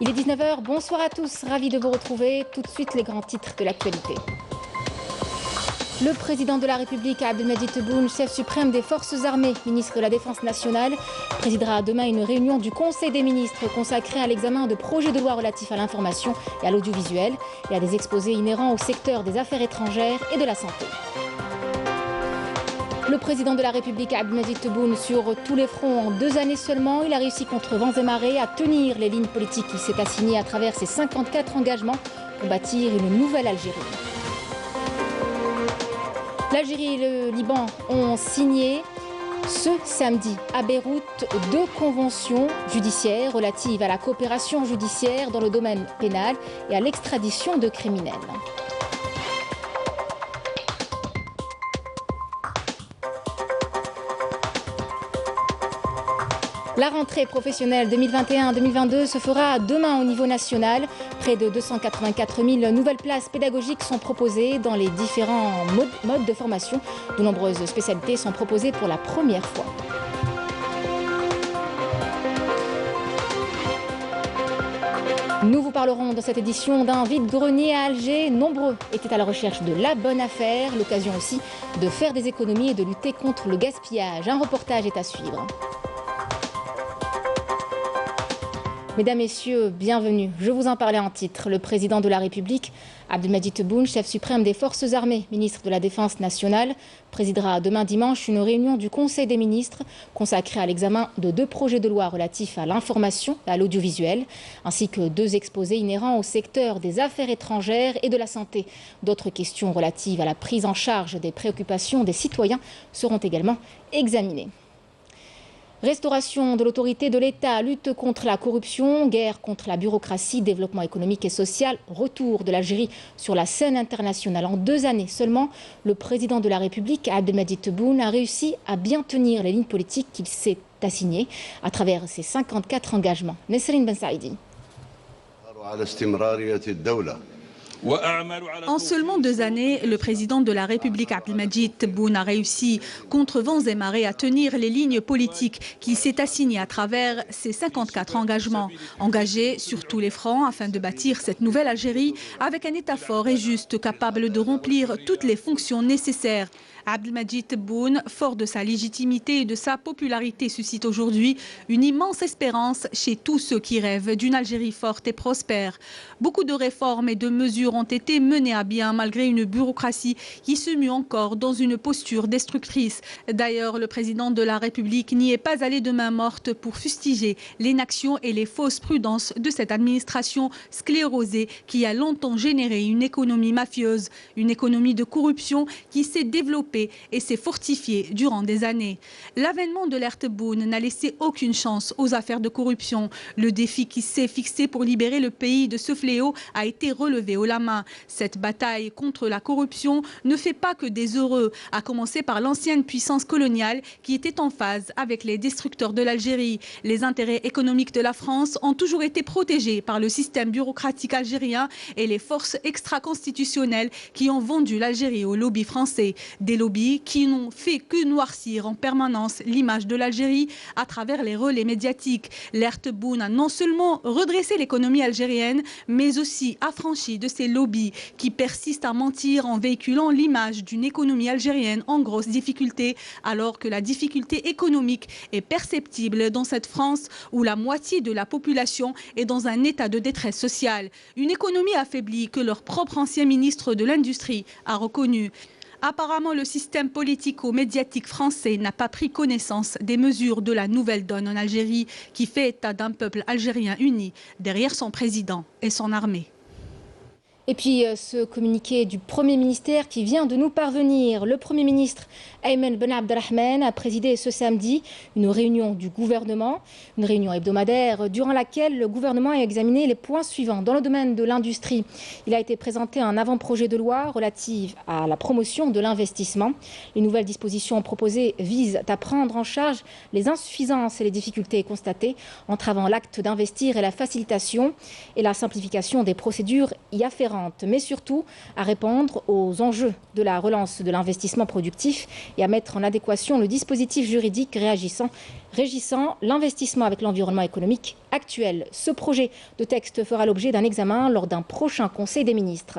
Il est 19 h, bonsoir à tous, ravi de vous retrouver. Tout de suite les grands titres de l'actualité. Le président de la République, Abdelmadjid Tebboune, chef suprême des forces armées, ministre de la Défense nationale, présidera demain une réunion du Conseil des ministres consacrée à l'examen de projets de loi relatifs à l'information et à l'audiovisuel et à des exposés inhérents au secteur des affaires étrangères et de la santé. Le président de la République, Abdelmadjid Tebboune, sur tous les fronts en 2 années seulement, il a réussi contre vents et marées à tenir les lignes politiques qu'il s'est assignées à travers ses 54 engagements pour bâtir une nouvelle Algérie. L'Algérie et le Liban ont signé ce samedi à Beyrouth 2 conventions judiciaires relatives à la coopération judiciaire dans le domaine pénal et à l'extradition de criminels. La rentrée professionnelle 2021-2022 se fera demain au niveau national. Près de 284 000 nouvelles places pédagogiques sont proposées dans les différents modes de formation. De nombreuses spécialités sont proposées pour la première fois. Nous vous parlerons dans cette édition d'un vide-grenier à Alger. Nombreux étaient à la recherche de la bonne affaire, l'occasion aussi de faire des économies et de lutter contre le gaspillage. Un reportage est à suivre. Mesdames, Messieurs, bienvenue. Je vous en parlais en titre. Le président de la République, Abdelmadjid Tebboune, chef suprême des forces armées, ministre de la Défense nationale, présidera demain dimanche une réunion du Conseil des ministres consacrée à l'examen de 2 projets de loi relatifs à l'information et à l'audiovisuel, ainsi que 2 exposés inhérents au secteur des affaires étrangères et de la santé. D'autres questions relatives à la prise en charge des préoccupations des citoyens seront également examinées. Restauration de l'autorité de l'État, lutte contre la corruption, guerre contre la bureaucratie, développement économique et social, retour de l'Algérie sur la scène internationale. En 2 années seulement, le président de la République, Abdelmadjid Tebboune, a réussi à bien tenir les lignes politiques qu'il s'est assignées à travers ses 54 engagements. Nesrine Ben Saïdi. En seulement 2 années, le président de la République, Abdelmadjid Tebboune, a réussi contre vents et marées à tenir les lignes politiques qu'il s'est assignées à travers ses 54 engagements. Engagés sur tous les fronts afin de bâtir cette nouvelle Algérie avec un État fort et juste capable de remplir toutes les fonctions nécessaires. Abdelmadjid Tebboune, fort de sa légitimité et de sa popularité, suscite aujourd'hui une immense espérance chez tous ceux qui rêvent d'une Algérie forte et prospère. Beaucoup de réformes et de mesures ont été menées à bien malgré une bureaucratie qui se mue encore dans une posture destructrice. D'ailleurs, le président de la République n'y est pas allé de main morte pour fustiger l'inaction et les fausses prudences de cette administration sclérosée qui a longtemps généré une économie mafieuse, une économie de corruption qui s'est développée et s'est fortifiée durant des années. L'avènement de l'ère Tebboune n'a laissé aucune chance aux affaires de corruption. Le défi qui s'est fixé pour libérer le pays de ce fléau a été relevé haut la main. Cette bataille contre la corruption ne fait pas que des heureux, à commencer par l'ancienne puissance coloniale qui était en phase avec les destructeurs de l'Algérie. Les intérêts économiques de la France ont toujours été protégés par le système bureaucratique algérien et les forces extra-constitutionnelles qui ont vendu l'Algérie au lobby français. Des lobbies qui n'ont fait que noircir en permanence l'image de l'Algérie à travers les relais médiatiques. L'ère Tebboune a non seulement redressé l'économie algérienne, mais aussi affranchi de ces lobbies qui persistent à mentir en véhiculant l'image d'une économie algérienne en grosse difficulté, alors que la difficulté économique est perceptible dans cette France où la moitié de la population est dans un état de détresse sociale. Une économie affaiblie que leur propre ancien ministre de l'Industrie a reconnu. Apparemment, le système politico-médiatique français n'a pas pris connaissance des mesures de la nouvelle donne en Algérie qui fait état d'un peuple algérien uni derrière son président et son armée. Et puis ce communiqué du Premier ministère qui vient de nous parvenir. Le Premier ministre Ayman Ben Abdelrahman a présidé ce samedi une réunion du gouvernement, une réunion hebdomadaire durant laquelle le gouvernement a examiné les points suivants. Dans le domaine de l'industrie, il a été présenté un avant-projet de loi relatif à la promotion de l'investissement. Les nouvelles dispositions proposées visent à prendre en charge les insuffisances et les difficultés constatées, entravant l'acte d'investir et la facilitation et la simplification des procédures y afférentes, mais surtout à répondre aux enjeux de la relance de l'investissement productif et à mettre en adéquation le dispositif juridique régissant l'investissement avec l'environnement économique actuel. Ce projet de texte fera l'objet d'un examen lors d'un prochain Conseil des ministres.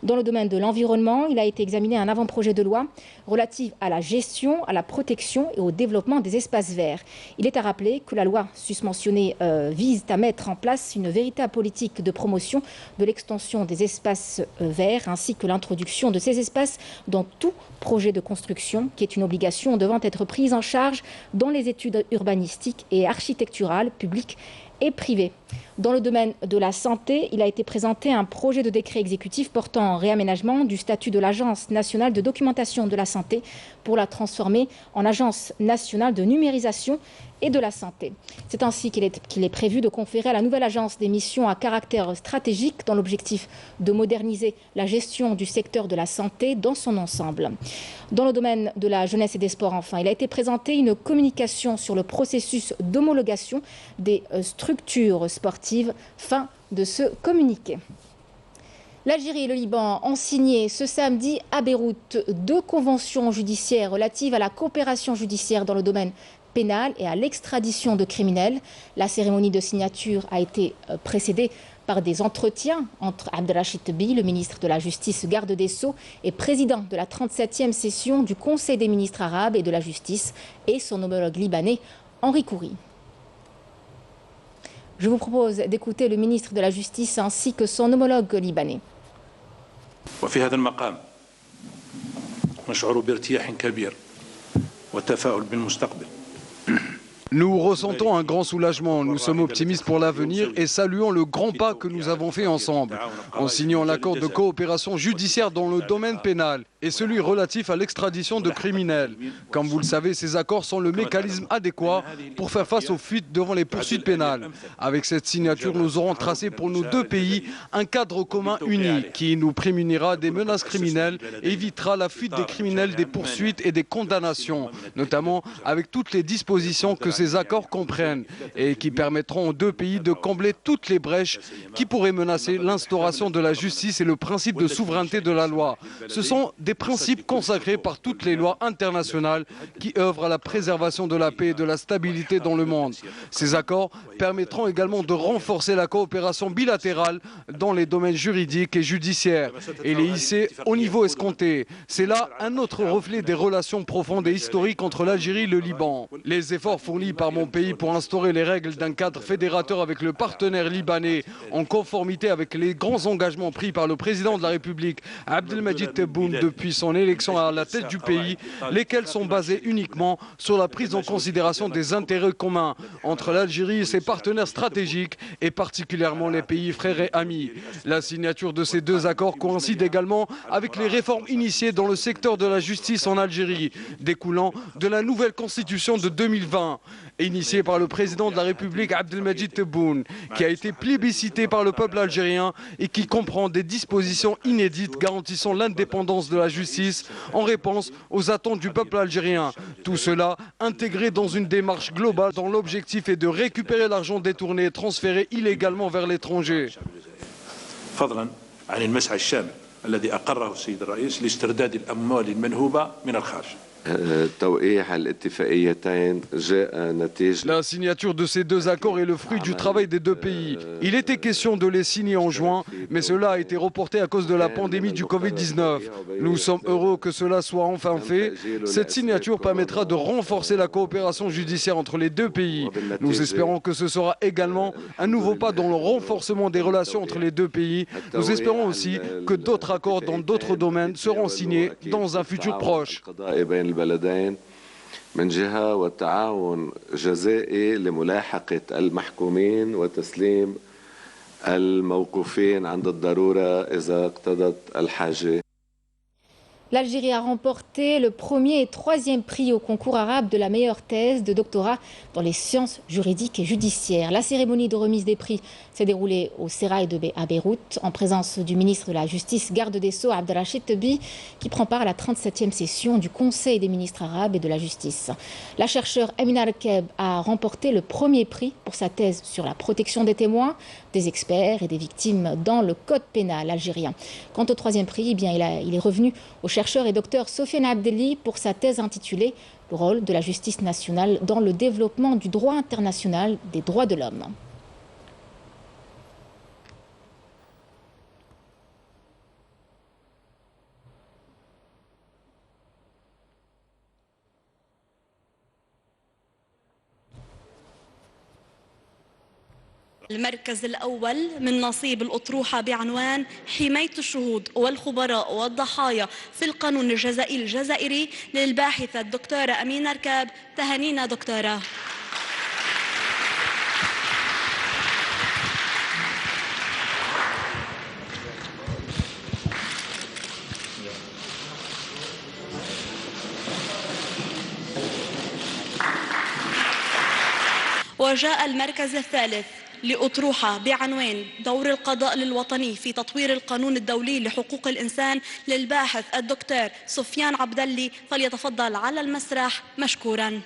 Dans le domaine de l'environnement, il a été examiné un avant-projet de loi relatif à la gestion, à la protection et au développement des espaces verts. Il est à rappeler que la loi susmentionnée vise à mettre en place une véritable politique de promotion de l'extension des espaces verts ainsi que l'introduction de ces espaces dans tout projet de construction, qui est une obligation devant être prise en charge dans les études urbanistiques et architecturales publiques et privées. Dans le domaine de la santé, il a été présenté un projet de décret exécutif portant réaménagement du statut de l'Agence nationale de documentation de la santé pour la transformer en Agence nationale de numérisation et de la santé. C'est ainsi qu'il est prévu de conférer à la nouvelle agence des missions à caractère stratégique dans l'objectif de moderniser la gestion du secteur de la santé dans son ensemble. Dans le domaine de la jeunesse et des sports, enfin, il a été présenté une communication sur le processus d'homologation des structures sportives. Fin de ce communiqué. L'Algérie et le Liban ont signé ce samedi à Beyrouth 2 conventions judiciaires relatives à la coopération judiciaire dans le domaine pénal et à l'extradition de criminels. La cérémonie de signature a été précédée par des entretiens entre Abdelrachid Tebbi, le ministre de la Justice, garde des Sceaux et président de la 37e session du Conseil des ministres arabes et de la Justice, et son homologue libanais, Henri Khoury. Je vous propose d'écouter le ministre de la Justice ainsi que son homologue libanais. وفي هذا المقام نشعر بارتياح كبير وتفاؤل بالمستقبل. Nous ressentons un grand soulagement, nous sommes optimistes pour l'avenir et saluons le grand pas que nous avons fait ensemble en signant l'accord de coopération judiciaire dans le domaine pénal et celui relatif à l'extradition de criminels. Comme vous le savez, ces accords sont le mécanisme adéquat pour faire face aux fuites devant les poursuites pénales. Avec cette signature, nous aurons tracé pour nos 2 pays un cadre commun uni qui nous prémunira des menaces criminelles et évitera la fuite des criminels des poursuites et des condamnations, notamment avec toutes les dispositions que ces accords comprennent et qui permettront aux 2 pays de combler toutes les brèches qui pourraient menacer l'instauration de la justice et le principe de souveraineté de la loi. Ce sont des principes consacrés par toutes les lois internationales qui œuvrent à la préservation de la paix et de la stabilité dans le monde. Ces accords permettront également de renforcer la coopération bilatérale dans les domaines juridiques et judiciaires et les hisser au niveau escompté. C'est là un autre reflet des relations profondes et historiques entre l'Algérie et le Liban. Les efforts fournis par mon pays pour instaurer les règles d'un cadre fédérateur avec le partenaire libanais en conformité avec les grands engagements pris par le président de la République Abdelmadjid Tebboune depuis son élection à la tête du pays, lesquels sont basés uniquement sur la prise en considération des intérêts communs entre l'Algérie et ses partenaires stratégiques et particulièrement les pays frères et amis. La signature de ces 2 accords coïncide également avec les réformes initiées dans le secteur de la justice en Algérie, découlant de la nouvelle constitution de 2020, initiée par le président de la République Abdelmadjid Tebboune, qui a été plébiscitée par le peuple algérien et qui comprend des dispositions inédites garantissant l'indépendance de la justice en réponse aux attentes du peuple algérien. Tout cela intégré dans une démarche globale dont l'objectif est de récupérer l'argent détourné et transféré illégalement vers l'étranger. La signature de ces 2 accords est le fruit du travail des 2 pays. Il était question de les signer en juin, mais cela a été reporté à cause de la pandémie du Covid-19. Nous sommes heureux que cela soit enfin fait. Cette signature permettra de renforcer la coopération judiciaire entre les 2 pays. Nous espérons que ce sera également un nouveau pas dans le renforcement des relations entre les 2 pays. Nous espérons aussi que d'autres accords dans d'autres domaines seront signés dans un futur proche. البلدين من جهة والتعاون جزائي لملاحقة المحكومين وتسليم الموقوفين عند الضرورة إذا اقتضت الحاجة. L'Algérie a remporté le 1er et 3e prix au concours arabe de la meilleure thèse de doctorat dans les sciences juridiques et judiciaires. La cérémonie de remise des prix s'est déroulée au Sérail à Beyrouth en présence du ministre de la Justice, garde des Sceaux, Abdelrachid Tebbi, qui prend part à la 37e session du Conseil des ministres arabes et de la Justice. La chercheure Amina Rekeb a remporté le 1er prix pour sa thèse sur la protection des témoins, des experts et des victimes dans le code pénal algérien. Quant au 3e prix, il est revenu au chercheur chercheur et docteur Sofiane Abdelli pour sa thèse intitulée « Le rôle de la justice nationale dans le développement du droit international des droits de l'homme ». المركز الأول من نصيب الأطروحة بعنوان حماية الشهود والخبراء والضحايا في القانون الجزائي الجزائري للباحثة الدكتورة أمينة ركاب. تهانينا دكتورة. وجاء المركز الثالث لأطروحة بعنوان دور القضاء الوطني في تطوير القانون الدولي لحقوق الإنسان للباحث الدكتور سفيان عبدلي. فليتفضل على المسرح مشكورا.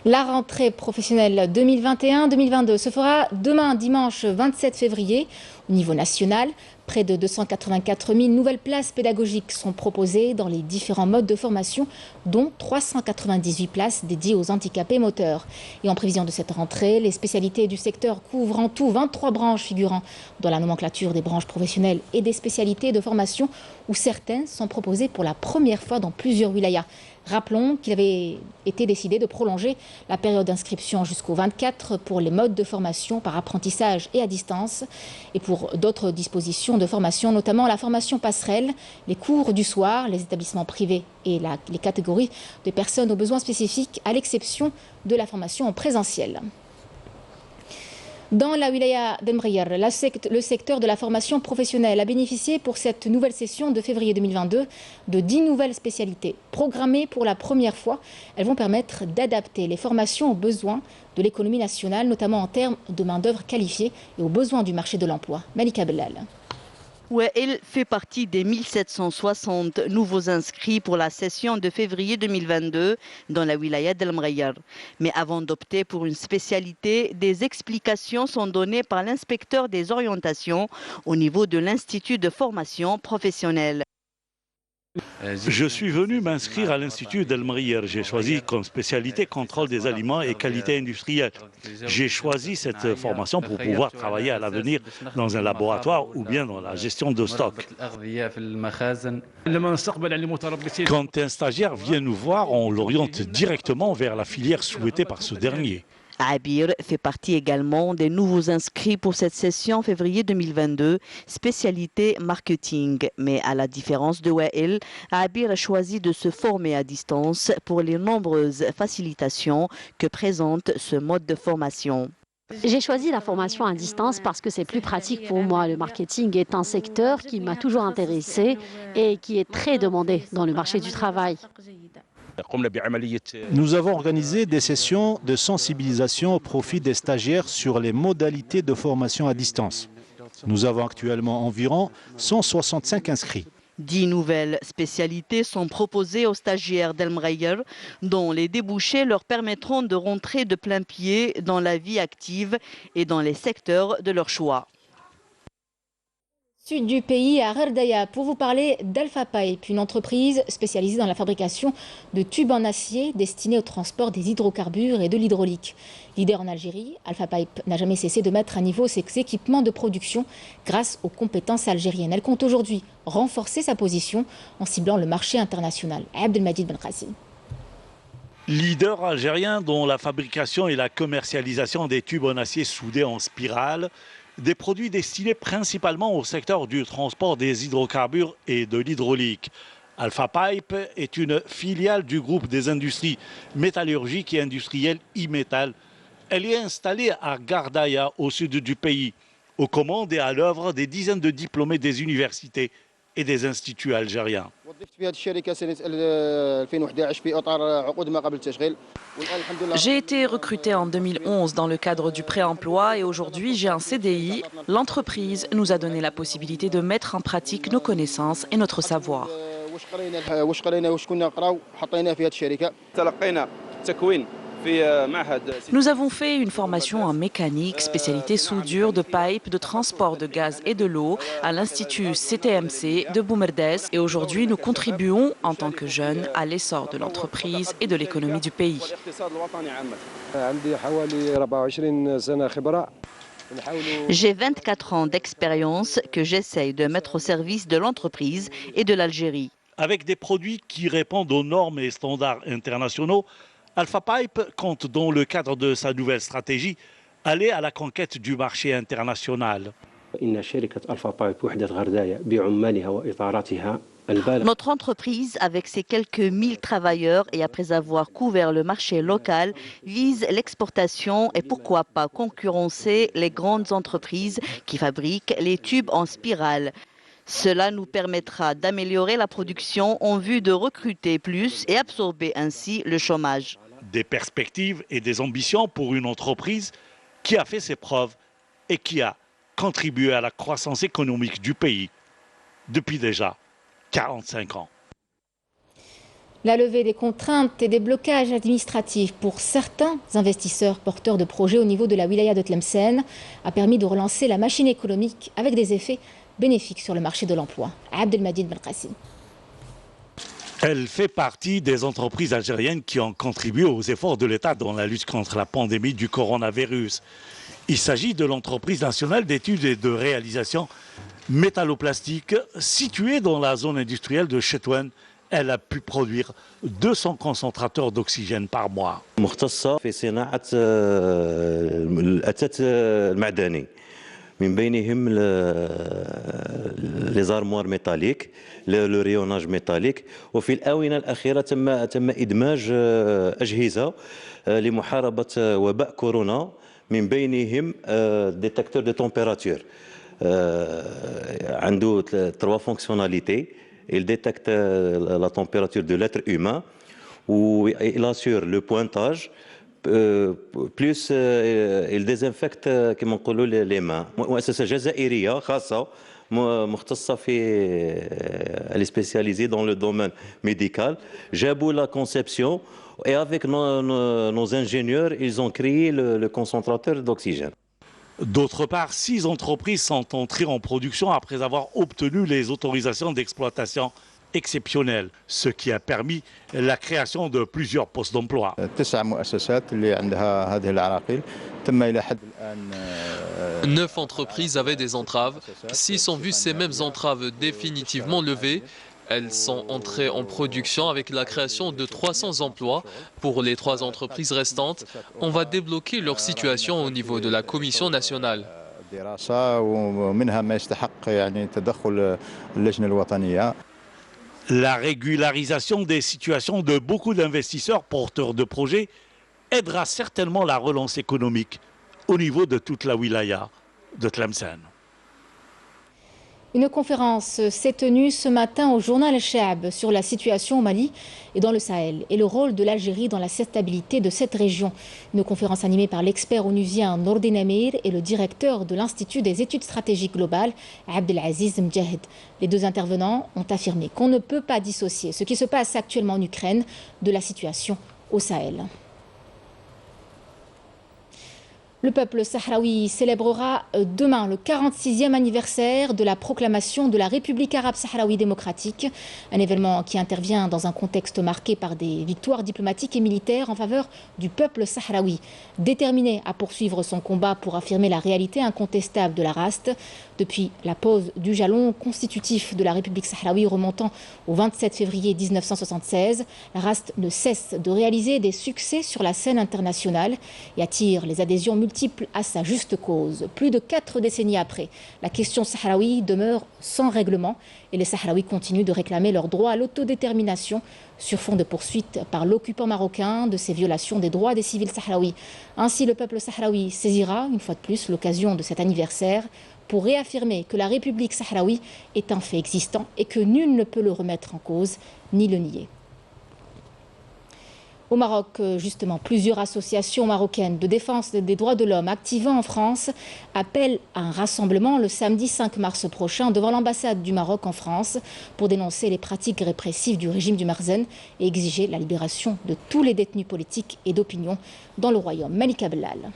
La rentrée professionnelle 2021-2022 se fera demain, dimanche 27 février, au niveau national. Près de 284 000 nouvelles places pédagogiques sont proposées dans les différents modes de formation, dont 398 places dédiées aux handicapés moteurs. Et en prévision de cette rentrée, les spécialités du secteur couvrent en tout 23 branches figurant dans la nomenclature des branches professionnelles et des spécialités de formation où certaines sont proposées pour la première fois dans plusieurs wilayas. Rappelons qu'il avait été décidé de prolonger la période d'inscription jusqu'au 24 pour les modes de formation par apprentissage et à distance et pour d'autres dispositions de formation, notamment la formation passerelle, les cours du soir, les établissements privés et les catégories de personnes aux besoins spécifiques, à l'exception de la formation en présentiel. Dans la wilaya d'Emrayar, le secteur de la formation professionnelle a bénéficié pour cette nouvelle session de février 2022 de 10 nouvelles spécialités. Programmées pour la première fois, elles vont permettre d'adapter les formations aux besoins de l'économie nationale, notamment en termes de main-d'œuvre qualifiée et aux besoins du marché de l'emploi. Malika Bellal. Wael fait partie des 1760 nouveaux inscrits pour la session de février 2022 dans la wilaya d'El Mrayar. Mais avant d'opter pour une spécialité, des explications sont données par l'inspecteur des orientations au niveau de l'Institut de formation professionnelle. Je suis venu m'inscrire à l'Institut d'El Mrayar. J'ai choisi comme spécialité contrôle des aliments et qualité industrielle. J'ai choisi cette formation pour pouvoir travailler à l'avenir dans un laboratoire ou bien dans la gestion de stock. Quand un stagiaire vient nous voir, on l'oriente directement vers la filière souhaitée par ce dernier. Abir fait partie également des nouveaux inscrits pour cette session février 2022, spécialité marketing. Mais à la différence de Wael, Abir a choisi de se former à distance pour les nombreuses facilitations que présente ce mode de formation. J'ai choisi la formation à distance parce que c'est plus pratique pour moi. Le marketing est un secteur qui m'a toujours intéressé et qui est très demandé dans le marché du travail. Nous avons organisé des sessions de sensibilisation au profit des stagiaires sur les modalités de formation à distance. Nous avons actuellement environ 165 inscrits. 10 nouvelles spécialités sont proposées aux stagiaires d'El Mrayar, dont les débouchés leur permettront de rentrer de plein pied dans la vie active et dans les secteurs de leur choix. Sud du pays, à Gherdaya, pour vous parler d'Alpha Pipe, une entreprise spécialisée dans la fabrication de tubes en acier destinés au transport des hydrocarbures et de l'hydraulique. Leader en Algérie, Alpha Pipe n'a jamais cessé de mettre à niveau ses équipements de production grâce aux compétences algériennes. Elle compte aujourd'hui renforcer sa position en ciblant le marché international. Abdelmajid Benqassi. Leader algérien dont la fabrication et la commercialisation des tubes en acier soudés en spirale, des produits destinés principalement au secteur du transport des hydrocarbures et de l'hydraulique. Alpha Pipe est une filiale du groupe des industries métallurgiques et industrielles Imetal. Elle est installée à Gherdaya, au sud du pays, aux commandes et à l'œuvre des dizaines de diplômés des universités et des instituts algériens. J'ai été recruté en 2011 dans le cadre du pré-emploi et aujourd'hui j'ai un CDI. L'entreprise nous a donné la possibilité de mettre en pratique nos connaissances et notre savoir. Nous avons fait une formation en mécanique, spécialité soudure de pipes, de transport de gaz et de l'eau à l'Institut CTMC de Boumerdès et aujourd'hui nous contribuons en tant que jeunes à l'essor de l'entreprise et de l'économie du pays. J'ai 24 ans d'expérience que j'essaye de mettre au service de l'entreprise et de l'Algérie. Avec des produits qui répondent aux normes et standards internationaux, Alpha Pipe compte, dans le cadre de sa nouvelle stratégie, aller à la conquête du marché international. Notre entreprise, avec ses quelques 1000 travailleurs et après avoir couvert le marché local, vise l'exportation et pourquoi pas concurrencer les grandes entreprises qui fabriquent les tubes en spirale. Cela nous permettra d'améliorer la production en vue de recruter plus et absorber ainsi le chômage. Des perspectives et des ambitions pour une entreprise qui a fait ses preuves et qui a contribué à la croissance économique du pays depuis déjà 45 ans. La levée des contraintes et des blocages administratifs pour certains investisseurs porteurs de projets au niveau de la wilaya de Tlemcen a permis de relancer la machine économique avec des effets bénéfiques sur le marché de l'emploi. Abdelmajid Belkacem. Elle fait partie des entreprises algériennes qui ont contribué aux efforts de l'État dans la lutte contre la pandémie du coronavirus. Il s'agit de l'entreprise nationale d'études et de réalisation métalloplastiques située dans la zone industrielle de Chetouane. Elle a pu produire 200 concentrateurs d'oxygène par mois. من بينهم les armoires métalliques, le rayonnage métallique وفي الآونة الأخيرة تم إدماج أجهزة لمحاربة وباء كورونا من بينهم détecteur de température عنده 3 fonctionnalités. Il détecte la température de l'être humain ou il assure le pointage. Plus il désinfecte كما نقولوا les mains. مؤسسة جزائرية خاصة مختصة elle est spécialisée dans le domaine médical. جابوا la conception et avec nos ingénieurs, ils ont créé le concentrateur d'oxygène. D'autre part, 6 entreprises sont entrées en production après avoir obtenu les autorisations d'exploitation exceptionnelles, ce qui a permis la création de plusieurs postes d'emploi. 9 entreprises avaient des entraves. 6 ont vu ces mêmes entraves définitivement levées. Elles sont entrées en production avec la création de 300 emplois. Pour les 3 entreprises restantes, on va débloquer leur situation au niveau de la Commission nationale. La régularisation des situations de beaucoup d'investisseurs porteurs de projets aidera certainement la relance économique au niveau de toute la wilaya de Tlemcen. Une conférence s'est tenue ce matin au journal Al-Shab sur la situation au Mali et dans le Sahel et le rôle de l'Algérie dans la stabilité de cette région. Une conférence animée par l'expert onusien Nordin Amir et le directeur de l'Institut des études stratégiques globales, Abdelaziz Mjahid. Les 2 intervenants ont affirmé qu'on ne peut pas dissocier ce qui se passe actuellement en Ukraine de la situation au Sahel. Le peuple sahraoui célébrera demain le 46e anniversaire de la proclamation de la République arabe sahraoui démocratique, un événement qui intervient dans un contexte marqué par des victoires diplomatiques et militaires en faveur du peuple sahraoui, déterminé à poursuivre son combat pour affirmer la réalité incontestable de la raste. Depuis la pose du jalon constitutif de la République sahraoui remontant au 27 février 1976, la raste ne cesse de réaliser des succès sur la scène internationale et attire les adhésions multiples à sa juste cause. Plus de 4 décennies après, la question sahraoui demeure sans règlement et les Sahraouis continuent de réclamer leur droit à l'autodétermination sur fond de poursuite par l'occupant marocain de ces violations des droits des civils sahraouis. Ainsi, le peuple sahraoui saisira une fois de plus l'occasion de cet anniversaire pour réaffirmer que la République sahraoui est un fait existant et que nul ne peut le remettre en cause ni le nier. Au Maroc, justement, plusieurs associations marocaines de défense des droits de l'homme activant en France appellent à un rassemblement le samedi 5 mars prochain devant l'ambassade du Maroc en France pour dénoncer les pratiques répressives du régime du Marzen et exiger la libération de tous les détenus politiques et d'opinion dans le royaume. Malika Bellal.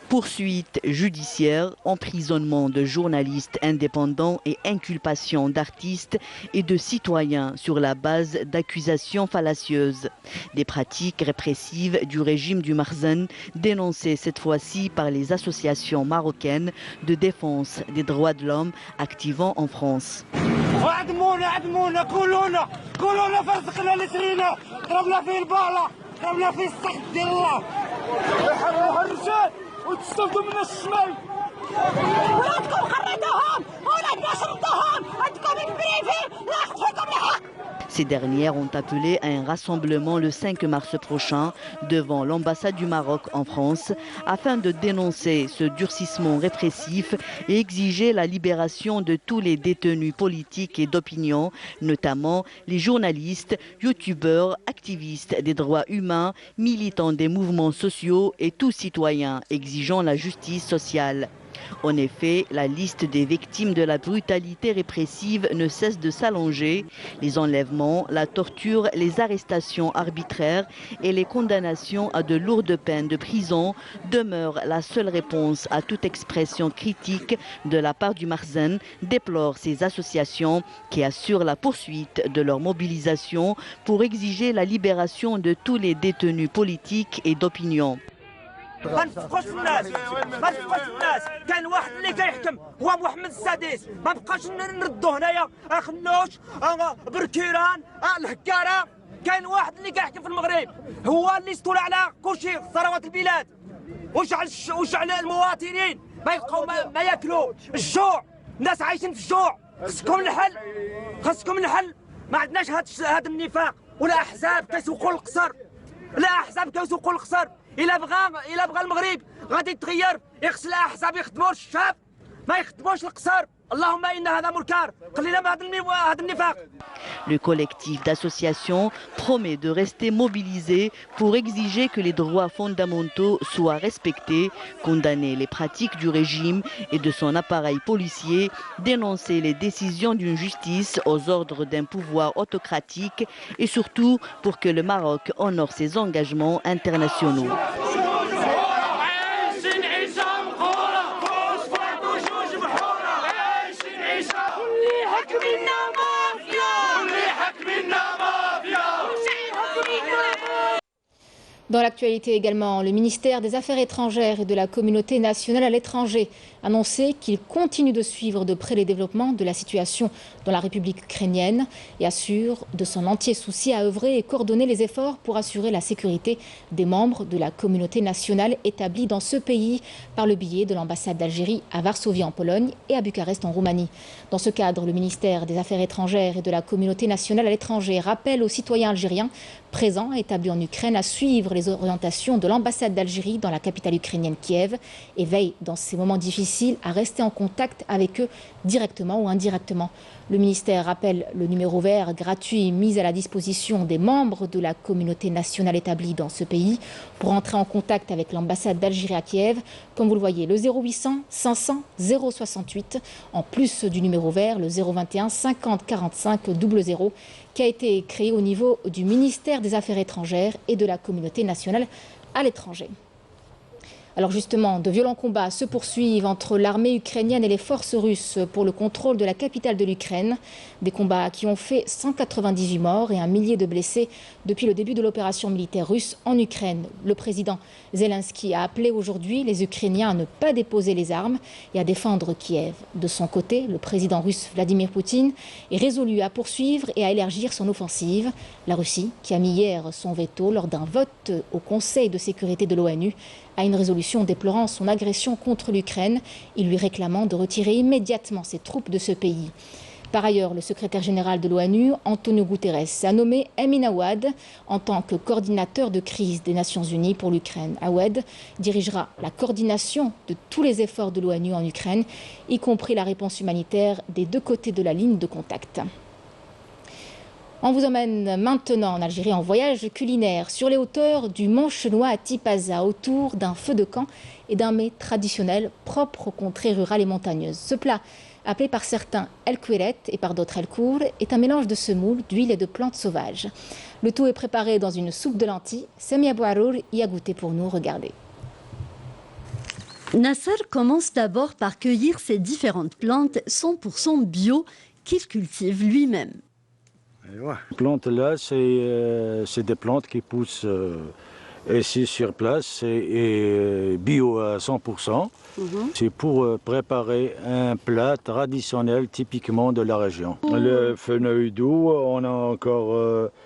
Poursuites judiciaires, emprisonnement de journalistes indépendants et inculpation d'artistes et de citoyens sur la base d'accusations fallacieuses. Des pratiques répressives du régime du Marzen dénoncées cette fois-ci par les associations marocaines de défense des droits de l'homme activant en France. وتستفدوا من الشمال ولادكم خرجوهم ولادنا شردوهم عندكم البريفي لا خذوكم الحق. Ces dernières ont appelé à un rassemblement le 5 mars prochain devant l'ambassade du Maroc en France afin de dénoncer ce durcissement répressif et exiger la libération de tous les détenus politiques et d'opinion, notamment les journalistes, youtubeurs, activistes des droits humains, militants des mouvements sociaux et tout citoyen exigeant la justice sociale. En effet, la liste des victimes de la brutalité répressive ne cesse de s'allonger. Les enlèvements, la torture, les arrestations arbitraires et les condamnations à de lourdes peines de prison demeurent la seule réponse à toute expression critique de la part du Marzen, déplorent ces associations qui assurent la poursuite de leur mobilisation pour exiger la libération de tous les détenus politiques et d'opinion. ما نفقوش الناس كان واحد اللي كيحكم هو محمد السادس ما بقاش نردوه هنايا اخنوش بركيران الهكاره كاين واحد اللي كيحكم في المغرب هو اللي استولى على كلشي ثروات البلاد وجعل المواطنين ما يبقاو ما ياكلوا الجوع الناس عايشين في الجوع خاصكم الحل ما عندناش هذا النفاق ولا احزاب كيسوقوا القصر لا احزاب كيسوقوا القصر إلا بغى المغرب غادي يتغير يخص الأحزاب يخدموا الشعب ما يخدموش القصر اللهم إن هذا منكر خلينا بهذا النفاق. Le collectif d'associations promet de rester mobilisé pour exiger que les droits fondamentaux soient respectés, condamner les pratiques du régime et de son appareil policier, dénoncer les décisions d'une justice aux ordres d'un pouvoir autocratique et surtout pour que le Maroc honore ses engagements internationaux. Dans l'actualité également, le ministère des Affaires étrangères et de la communauté nationale à l'étranger a annoncé qu'il continue de suivre de près les développements de la situation dans la République ukrainienne et assure de son entier souci à œuvrer et coordonner les efforts pour assurer la sécurité des membres de la communauté nationale établie dans ce pays par le biais de l'ambassade d'Algérie à Varsovie en Pologne et à Bucarest en Roumanie. Dans ce cadre, le ministère des Affaires étrangères et de la communauté nationale à l'étranger rappelle aux citoyens algériens présents établis en Ukraine à suivre les orientations de l'ambassade d'Algérie dans la capitale ukrainienne Kiev et veille dans ces moments difficiles à rester en contact avec eux directement ou indirectement. Le ministère rappelle le numéro vert gratuit mis à la disposition des membres de la communauté nationale établie dans ce pays pour entrer en contact avec l'ambassade d'Algérie à Kiev. Comme vous le voyez, le 0800 500 068 en plus du numéro vert, le 021 50 45 00 qui a été créé au niveau du ministère des Affaires étrangères et de la communauté nationale à l'étranger. Alors justement, de violents combats se poursuivent entre l'armée ukrainienne et les forces russes pour le contrôle de la capitale de l'Ukraine. Des combats qui ont fait 198 morts et un millier de blessés depuis le début de l'opération militaire russe en Ukraine. Le président Zelensky a appelé aujourd'hui les Ukrainiens à ne pas déposer les armes et à défendre Kiev. De son côté, le président russe Vladimir Poutine est résolu à poursuivre et à élargir son offensive. La Russie, qui a mis hier son veto lors d'un vote au Conseil de sécurité de l'ONU, à une résolution déplorant son agression contre l'Ukraine et lui réclamant de retirer immédiatement ses troupes de ce pays. Par ailleurs, le secrétaire général de l'ONU, Antonio Guterres, a nommé Emin Awad en tant que coordinateur de crise des Nations Unies pour l'Ukraine. Awad dirigera la coordination de tous les efforts de l'ONU en Ukraine, y compris la réponse humanitaire des deux côtés de la ligne de contact. On vous emmène maintenant en Algérie en voyage culinaire sur les hauteurs du Mont Chenois à Tipaza, autour d'un feu de camp et d'un mets traditionnel propre aux contrées rurales et montagneuses. Ce plat, appelé par certains El Kouiret et par d'autres El Kour, est un mélange de semoule, d'huile et de plantes sauvages. Le tout est préparé dans une soupe de lentilles. Samia Bouarour y a goûté pour nous. Regardez. Nasser commence d'abord par cueillir ces différentes plantes 100% bio qu'il cultive lui-même. Les plantes là, c'est des plantes qui poussent ici sur place et bio à 100%. C'est pour préparer un plat traditionnel typiquement de la région. Le fenouil doux, on a encore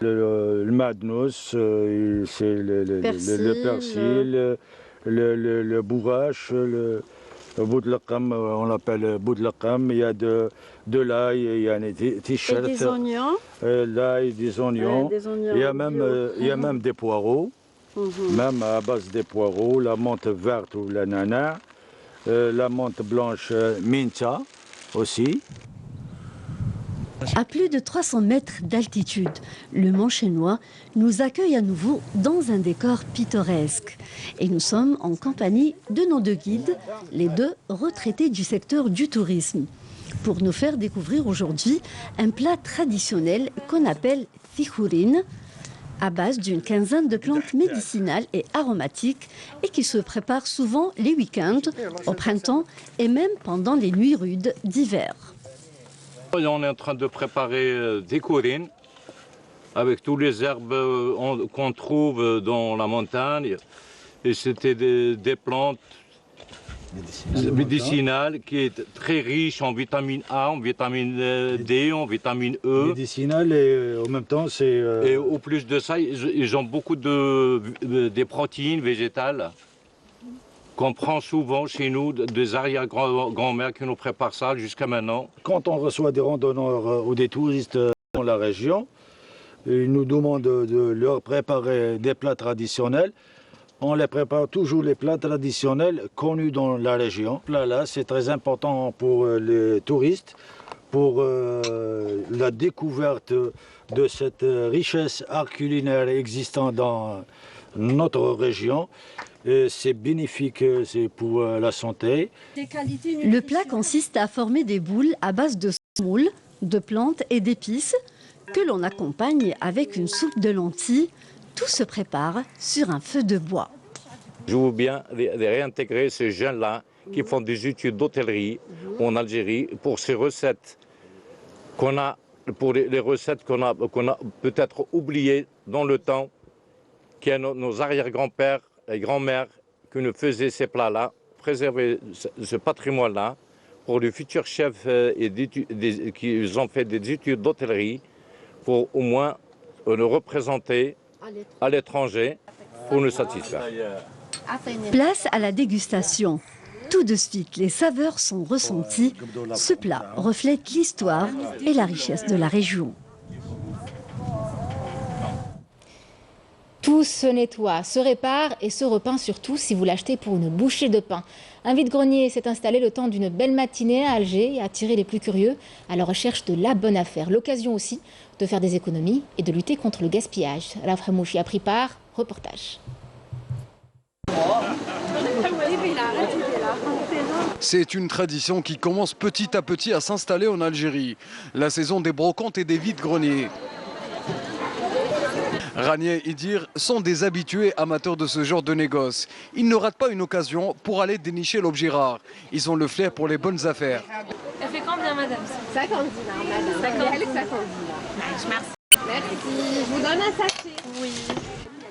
le madnos, c'est le persil, le bourrache, le boudlaqam, on l'appelle boudlaqam. Il y a de l'ail, il y a des t-shirts. Et des oignons. L'ail, des oignons. Il y a même des poireaux, même à base des poireaux, la menthe verte ou l'ananas, la menthe blanche minta aussi. À plus de 300 mètres d'altitude, le Mont Chenois nous accueille à nouveau dans un décor pittoresque. Et nous sommes en compagnie de nos deux guides, les deux retraités du secteur du tourisme, pour nous faire découvrir aujourd'hui un plat traditionnel qu'on appelle thihourine, à base d'une quinzaine de plantes médicinales et aromatiques et qui se prépare souvent les week-ends, au printemps et même pendant les nuits rudes d'hiver. On est en train de préparer des thihourines avec tous les herbes qu'on trouve dans la montagne. Et c'était des plantes médicinales qui est très riches en vitamine A, en vitamine D, en vitamine E. Médicinales et en même temps c'est... Et au plus de ça, ils ont beaucoup de protéines végétales qu'on prend souvent chez nous, des arrière-grand-mères qui nous préparent ça jusqu'à maintenant. Quand on reçoit des randonneurs ou des touristes dans la région, ils nous demandent de leur préparer des plats traditionnels. On les prépare toujours les plats traditionnels connus dans la région. Là, c'est très important pour les touristes, pour la découverte de cette richesse art culinaire existant dans notre région. C'est bénéfique, c'est pour la santé. Le plat consiste à former des boules à base de semoule, de plantes et d'épices que l'on accompagne avec une soupe de lentilles. Tout se prépare sur un feu de bois. Je veux bien réintégrer ces jeunes-là qui font des études d'hôtellerie en Algérie pour ces recettes qu'on a, pour les recettes qu'on a peut-être oubliées dans le temps, qui sont nos arrière-grands-pères et grand-mères qui nous faisaient ces plats-là, préserver ce patrimoine-là pour les futurs chefs qui ont fait des études d'hôtellerie pour au moins nous représenter à l'étranger pour nous satisfaire. Place à la dégustation. Tout de suite, les saveurs sont ressenties. Ce plat reflète l'histoire et la richesse de la région. Tout se nettoie, se répare et se repeint surtout si vous l'achetez pour une bouchée de pain. Un vide-grenier s'est installé le temps d'une belle matinée à Alger et a attiré les plus curieux à la recherche de la bonne affaire. L'occasion aussi de faire des économies et de lutter contre le gaspillage. Raf Hamouchi a pris part, reportage. C'est une tradition qui commence petit à petit à s'installer en Algérie. La saison des brocantes et des vides-greniers. Rania et Idir sont des habitués amateurs de ce genre de négoce. Ils ne ratent pas une occasion pour aller dénicher l'objet rare. Ils ont le flair pour les bonnes affaires. Elle fait combien, madame? 50 dinars, madame. 50 dinars. Merci. Je vous donne un sachet. Oui.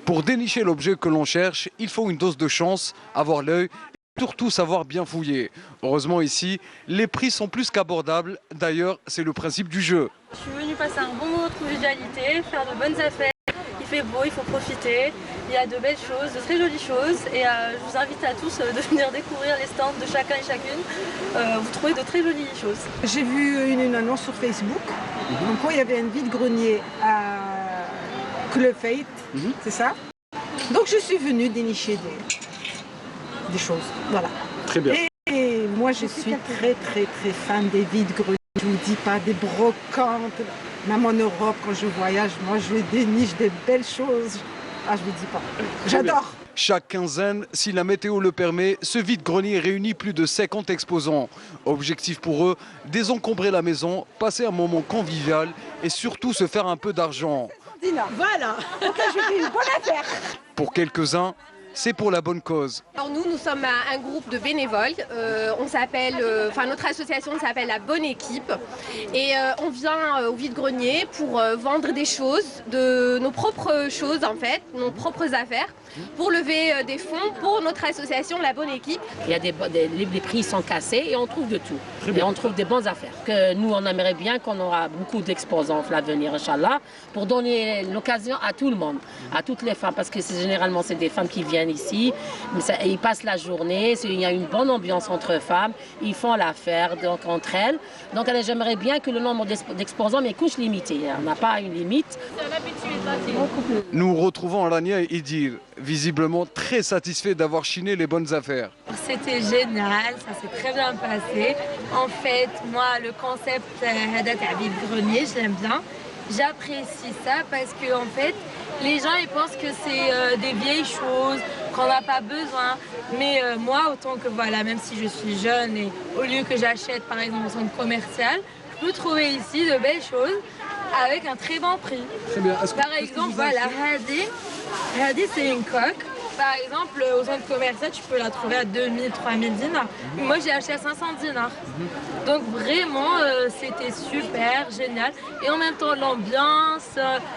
Pour dénicher l'objet que l'on cherche, il faut une dose de chance, avoir l'œil et surtout savoir bien fouiller. Heureusement ici, les prix sont plus qu'abordables. D'ailleurs, c'est le principe du jeu. Je suis venue passer un bon moment de convivialité, faire de bonnes affaires. Il fait beau, il faut profiter. Il y a de belles choses, de très jolies choses et je vous invite à tous de venir découvrir les stands de chacun et chacune. Vous trouvez de très jolies choses. J'ai vu une annonce sur Facebook, en quoi il y avait un vide-grenier à Club Fate, c'est ça? Donc je suis venue dénicher des choses, voilà. Très bien. Et moi je suis très fan des vides-greniers, je vous dis pas des brocantes. Même en Europe, quand je voyage, moi je déniche des belles choses. Ah, je vous dis pas. J'adore. Chaque quinzaine, si la météo le permet, ce vide-grenier réunit plus de 50 exposants. Objectif pour eux, désencombrer la maison, passer un moment convivial et surtout se faire un peu d'argent. Voilà, ok, je fais une bonne affaire. Pour quelques-uns, c'est pour la bonne cause. Alors nous sommes un groupe de bénévoles. On s'appelle, notre association s'appelle la Bonne Équipe. Et on vient au vide-grenier pour vendre des choses, nos propres choses en fait, nos propres affaires, pour lever des fonds pour notre association La Bonne Équipe. Il y a les prix sont cassés et on trouve de tout. Et on trouve des bonnes affaires. Que nous, on aimerait bien qu'on aura beaucoup d'exposants à l'avenir, Inch'Allah, pour donner l'occasion à tout le monde, à toutes les femmes, parce que généralement, c'est des femmes qui viennent ici, ils passent la journée, il y a une bonne ambiance entre femmes, ils font l'affaire entre elles. Donc j'aimerais bien que le nombre d'exposants mais couche limité, on n'a pas une limite. Nous retrouvons Rania et Idir, visiblement très satisfaits d'avoir chiné les bonnes affaires. C'était génial, ça s'est très bien passé. En fait, moi, le concept vide-grenier, j'aime bien. J'apprécie ça parce que en fait, les gens ils pensent que c'est des vieilles choses, qu'on n'a pas besoin. Mais moi, autant que voilà, même si je suis jeune et au lieu que j'achète par exemple au centre commercial, je peux trouver ici de belles choses avec un très bon prix. Très bien. Par exemple, voilà, Hadi, c'est une coque. Par exemple, au centre commercial, tu peux la trouver à 2000, 3000 dinars. Moi, j'ai acheté à 500 dinars. Donc vraiment, c'était super, génial. Et en même temps, l'ambiance,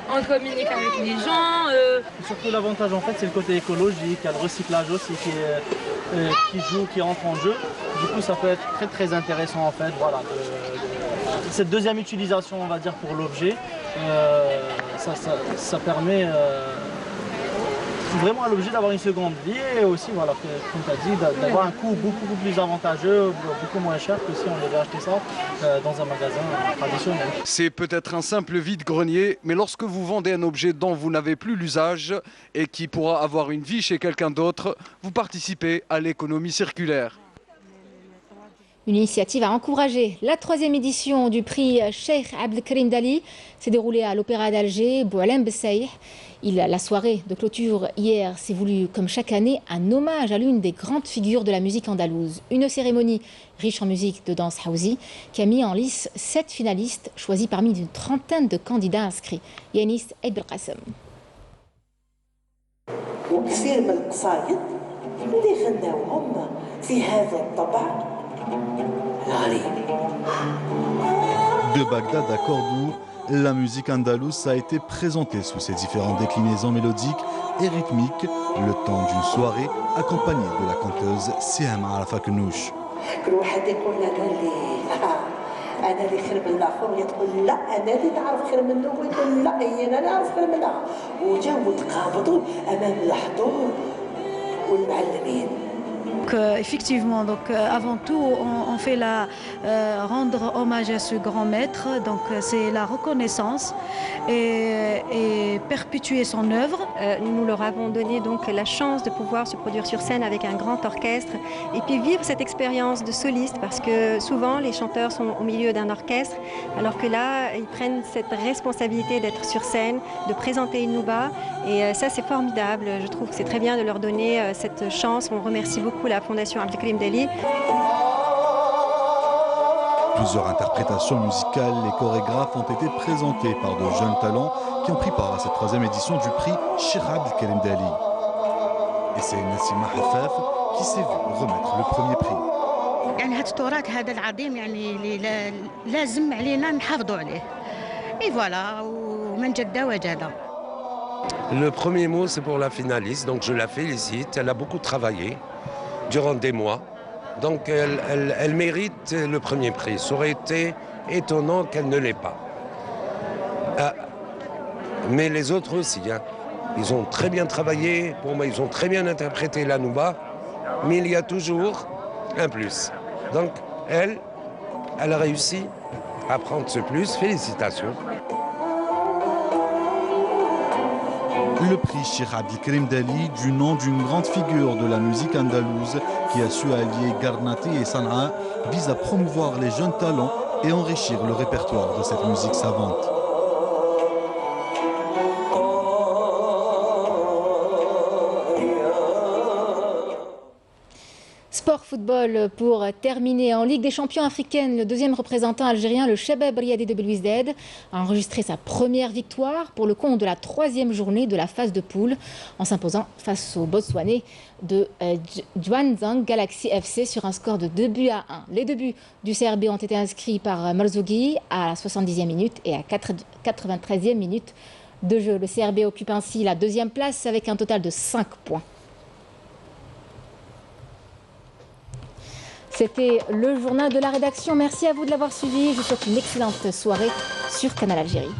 on communique avec les gens. Surtout l'avantage, en fait, c'est le côté écologique. Il y a le recyclage aussi qui rentre en jeu. Du coup, ça peut être très intéressant, en fait. Voilà, cette deuxième utilisation, on va dire, pour l'objet, ça permet vraiment à l'objet d'avoir une seconde vie et aussi, voilà, comme tu as dit, d'avoir un coût beaucoup plus avantageux, beaucoup moins cher que si on devait acheter ça dans un magasin traditionnel. C'est peut-être un simple vide-grenier, mais lorsque vous vendez un objet dont vous n'avez plus l'usage et qui pourra avoir une vie chez quelqu'un d'autre, vous participez à l'économie circulaire. Une initiative à encourager. La 3e édition du prix Cheikh Abdelkarim Dali s'est déroulée à l'Opéra d'Alger, Boualem Bessaïh. La soirée de clôture hier s'est voulue, comme chaque année, un hommage à l'une des grandes figures de la musique andalouse. Une cérémonie riche en musique de danse Hausi qui a mis en lice 7 finalistes choisis parmi une trentaine de candidats inscrits. Yanis Eid Belqasem. De Bagdad à Cordoue, la musique andalouse a été présentée sous ses différentes déclinaisons mélodiques et rythmiques le temps d'une soirée accompagnée de la conteuse Siam Arafa Knouch. Effectivement, avant tout, on fait rendre hommage à ce grand maître. Donc c'est la reconnaissance et perpétuer son œuvre. Nous leur avons donné donc la chance de pouvoir se produire sur scène avec un grand orchestre et puis vivre cette expérience de soliste parce que souvent les chanteurs sont au milieu d'un orchestre alors que là ils prennent cette responsabilité d'être sur scène, de présenter une nouba et ça c'est formidable. Je trouve que c'est très bien de leur donner cette chance. On remercie beaucoup la Fondation Abdelkarim Dali. Plusieurs interprétations musicales et chorégraphes ont été présentées par de jeunes talents qui ont pris part à cette 3e édition du prix Cheikh Abdelkarim Dali. Et c'est Nassima Hafaf qui s'est vue remettre le premier prix. Et voilà, le premier mot c'est pour la finaliste, donc je la félicite, elle a beaucoup travaillé durant des mois, donc elle mérite le premier prix. Ça aurait été étonnant qu'elle ne l'ait pas. Mais les autres aussi, hein. Ils ont très bien travaillé, pour moi ils ont très bien interprété la Nouba, mais il y a toujours un plus. Donc elle a réussi à prendre ce plus, félicitations. Le prix Cheikh Abdelkarim Dali, du nom d'une grande figure de la musique andalouse qui a su allier Garnaté et Sanaa, vise à promouvoir les jeunes talents et enrichir le répertoire de cette musique savante. Sport football pour terminer. En Ligue des champions africaine, le deuxième représentant algérien, le Chabab Riadi de Belouizdad, a enregistré sa première victoire pour le compte de la 3e journée de la phase de poule en s'imposant face au Botswanais de Jwanzang Galaxy FC sur un score de 2-1. Les 2 buts du CRB ont été inscrits par Marzougui à la 70e minute et à 93e minute de jeu. Le CRB occupe ainsi la 2e place avec un total de 5 points. C'était le journal de la rédaction. Merci à vous de l'avoir suivi. Je vous souhaite une excellente soirée sur Canal Algérie.